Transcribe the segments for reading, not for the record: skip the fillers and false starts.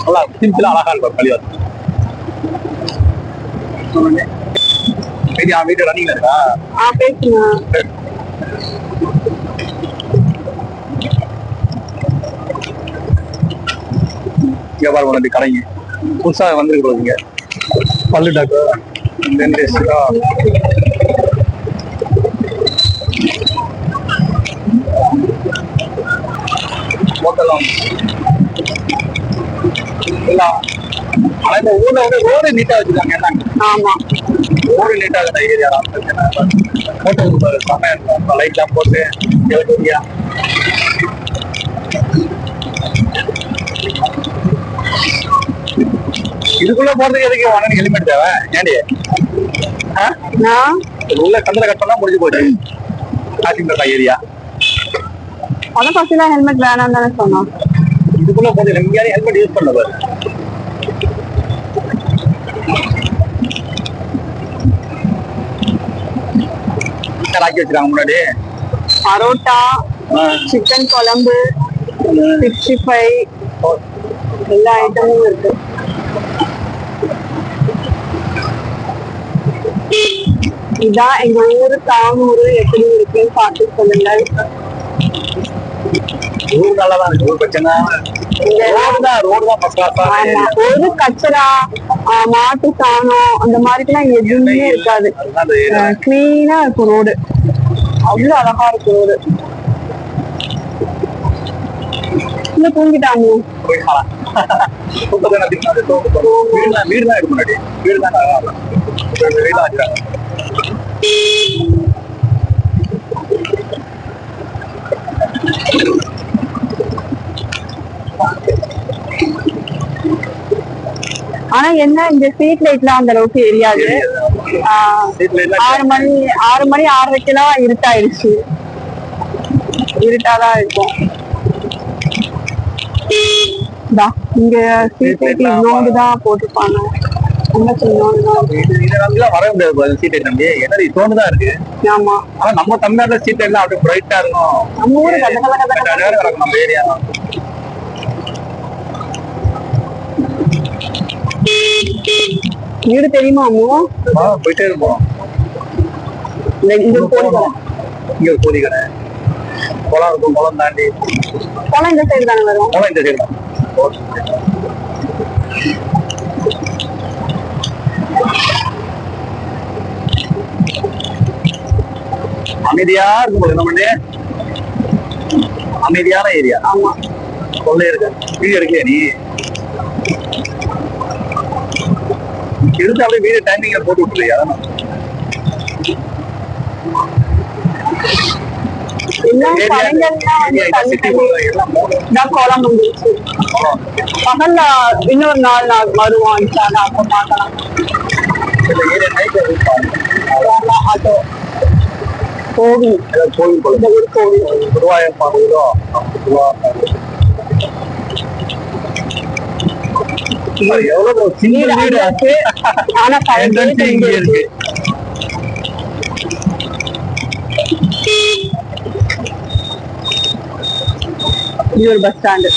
நல்லா சிம்பிளா அழகா இருக்கும் பள்ளிவாசல். வீட்டு ரன்னிங்ல இருக்கா? பேசுங்க. இங்க பாருங்க ரெண்டு கடைங்க புதுசா வந்துருக்கீங்க. பல்லு டாக்டர் இந்த ஊர்ல வந்து ரோடு நீட்டா வச்சிருக்காங்க. ஆமா, ரோடு நீட்டா இருக்கிற ஏரியா ஹோட்டல் செம்மையா இருக்கும். லைட் எல்லாம் போட்டு ஏரியா. இதுக்குள்ள போறதுக்கு எதுக்கு வாங்க ஹெல்மெட் தேவை? ஏண்டி உள்ள கந்தல கட் பண்ணா முடிஞ்சு போச்சு. ஏரியா ஹெல்மெட் வேணாம் தானே சொன்னோம். இதுக்குள்ள போறது எங்கேயாவது ஹெல்மெட் யூஸ் பண்ண பாரு. ஆக்கி வச்சிருக்காங்க முன்னாடி பரோட்டா, சிக்கன் குழம்பு, 65 எல்லா ஐட்டமும் இருக்கு. இதான் எங்க ஊரு தாமூரு எப்படி இருக்குன்னு பார்த்து சொல்லுங்க. ஊர் நல்லாதான் இருக்கு. ஊர் பிரச்சனை ஒரு கச்சரா, மாட்டு சாணம் அந்த மாதிரிலாம் எதுவுமே இருக்காது. கிளீனா இருக்கும் ரோடு. அவ்வளவு அழகா இருக்கு ரோடு. இல்ல தூங்கிட்டாங்க. வீடுதான் இருக்கு முன்னாடி. வீடுதான் ஆனா என்ன இந்த ஸ்ட்ரீட் லைட்லாம் அந்த அளவுக்கு எரியாது. 6 மணி 6:30 இருட்டாயிருச்சு. இருட்டாதான் இருக்கும். இங்க ஸ்ட்ரீட் லைட் இவ்வளோதான் போட்டுருப்பாங்க. வர முடியாது. என்னது தோணுதான் இருக்கு. ஆமா, ஆனா நம்ம தமிழ்நாட்டுல ஸ்ட்ரீட் லைட்லாம் அப்படியே பிரைட்டா இருக்கும். நம்ம ஊரு நம்ம ஏரியா வீடு தெரியுமா? போயிட்டே இருப்போம். இங்க ஒரு கோழி கடை, குளம் இருக்கும். குளம் தாண்டி குளம் இந்த சைடு தானே வரும். குளம் இந்த சைடு தான். அமைதியா இருக்கும். நம்ம அமைதியான ஏரியா. ஆமா, கொள்ளை இருக்கு. வீடு எடுக்கலையா நீ? எடுத்து அப்படியே வீடு டைமிங்ல போட்டு விட்டுலையா? பகல்ல இன்னொரு நாள் வருவோம். அப்ப பார்க்கலாம். கோவில் குருவாயூர் கோவிலோ எவ்வளவு சின்ன வீடு இருக்கு. ஆனா இங்க இருக்கு. இது ஒரு பஸ் ஸ்டாண்டு.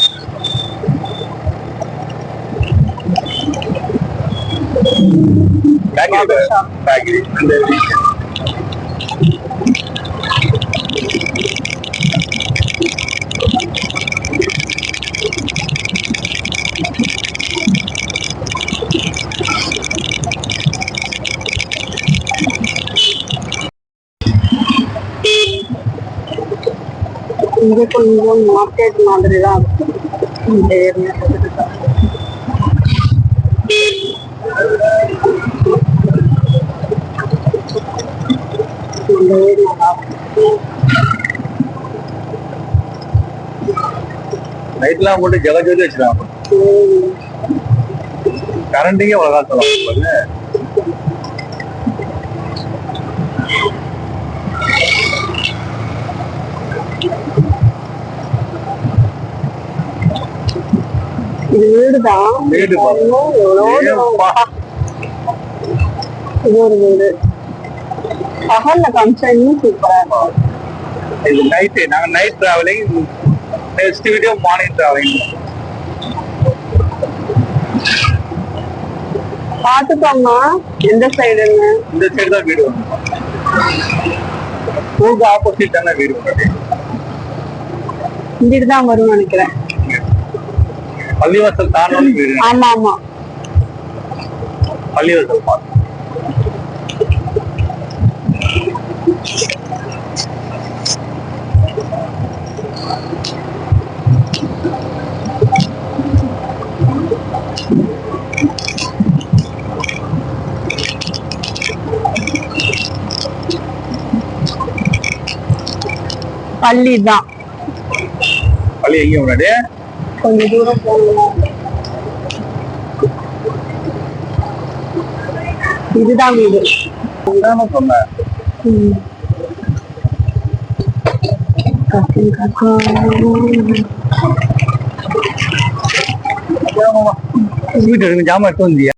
இங்க கொஞ்சம் மார்க்கெட் மாதிரி தான் இருக்கும். இந்த ஏரியா லைட்லாம் போட்டு ஜலஜோதி வச்சிருக்காங்க. கரண்டிங்கே அவ்வளோ சொல்லலாம். இது வீடுதான். வீடு இது ஒரு வீடு. பகல்ல காமிச்சா இன்னும் சூப்பரா இருக்கும். இது நைட்டு. நாங்க night travelling. Next video morning travelling. பாத்துக்கோங்க எந்த சைடுன்னு. இந்த சைடு தான் வீடு வரும். ஸ்கூலுக்கு ஆப்போசிட் தானே வீடு வரும். இங்கிட்டு தான் வரும்னு நினைக்கிறேன். பள்ளிவாசல் தாண்டணும் வீடு. ஆமா ஆமா பள்ளிவாசல் பார்த்து பள்ளி தான். பள்ளி எங்க முன்னாடி கொஞ்சம் தூரம் போகணும். இதுதான் வீடு. சொன்னேன். வீட்டு ஜாமான் எடுத்து வந்தியா?